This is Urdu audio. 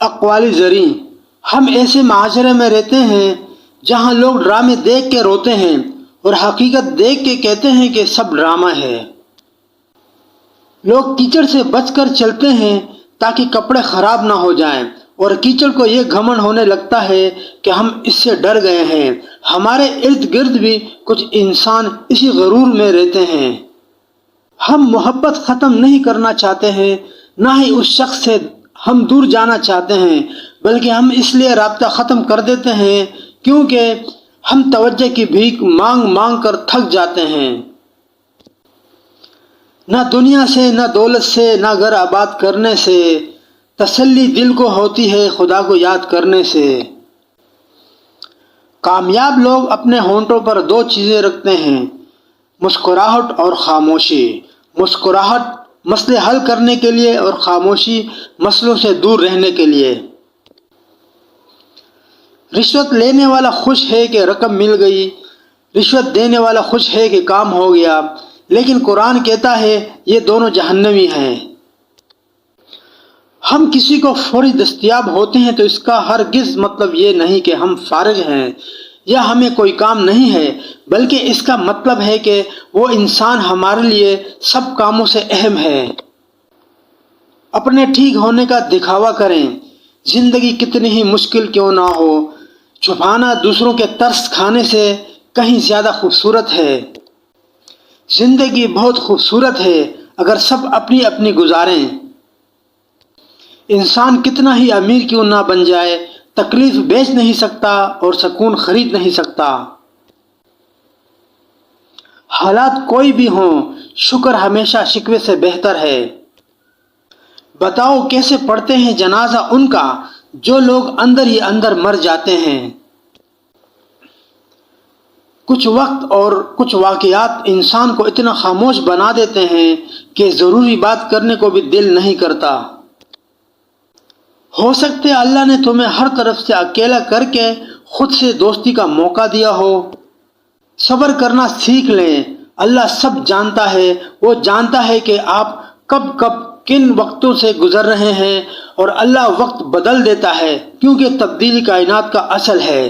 اقوالی زریں، ہم ایسے معاشرے میں رہتے ہیں جہاں لوگ ڈرامے دیکھ کے روتے ہیں اور حقیقت دیکھ کے کہتے ہیں کہ سب ڈرامہ ہے۔ لوگ کیچڑ سے بچ کر چلتے ہیں تاکہ کپڑے خراب نہ ہو جائیں، اور کیچڑ کو یہ گھمنڈ ہونے لگتا ہے کہ ہم اس سے ڈر گئے ہیں۔ ہمارے ارد گرد بھی کچھ انسان اسی غرور میں رہتے ہیں۔ ہم محبت ختم نہیں کرنا چاہتے ہیں، نہ ہی اس شخص سے ہم دور جانا چاہتے ہیں، بلکہ ہم اس لیے رابطہ ختم کر دیتے ہیں کیونکہ ہم توجہ کی بھیک مانگ مانگ کر تھک جاتے ہیں۔ نہ دنیا سے، نہ دولت سے، نہ گھر آباد کرنے سے، تسلی دل کو ہوتی ہے خدا کو یاد کرنے سے۔ کامیاب لوگ اپنے ہونٹوں پر دو چیزیں رکھتے ہیں، مسکراہٹ اور خاموشی۔ مسکراہٹ مسئلے حل کرنے کے لیے اور خاموشی مسئلوں سے دور رہنے کے لیے۔ رشوت لینے والا خوش ہے کہ رقم مل گئی، رشوت دینے والا خوش ہے کہ کام ہو گیا، لیکن قرآن کہتا ہے یہ دونوں جہنمی ہیں۔ ہم کسی کو فوری دستیاب ہوتے ہیں تو اس کا ہرگز مطلب یہ نہیں کہ ہم فارغ ہیں یا ہمیں کوئی کام نہیں ہے، بلکہ اس کا مطلب ہے کہ وہ انسان ہمارے لیے سب کاموں سے اہم ہے۔ اپنے ٹھیک ہونے کا دکھاوا کریں، زندگی کتنی ہی مشکل کیوں نہ ہو، چھپانا دوسروں کے ترس کھانے سے کہیں زیادہ خوبصورت ہے۔ زندگی بہت خوبصورت ہے اگر سب اپنی اپنی گزاریں۔ انسان کتنا ہی امیر کیوں نہ بن جائے، تکلیف بیچ نہیں سکتا اور سکون خرید نہیں سکتا۔ حالات کوئی بھی ہوں، شکر ہمیشہ شکوے سے بہتر ہے۔ بتاؤ کیسے پڑھتے ہیں جنازہ ان کا جو لوگ اندر ہی اندر مر جاتے ہیں۔ کچھ وقت اور کچھ واقعات انسان کو اتنا خاموش بنا دیتے ہیں کہ ضروری بات کرنے کو بھی دل نہیں کرتا۔ ہو سکتا ہے اللہ نے تمہیں ہر طرف سے اکیلا کر کے خود سے دوستی کا موقع دیا ہو۔ صبر کرنا سیکھ لیں، اللہ سب جانتا ہے، وہ جانتا ہے کہ آپ کب کن وقتوں سے گزر رہے ہیں، اور اللہ وقت بدل دیتا ہے کیونکہ تبدیلی کائنات کا اصل ہے۔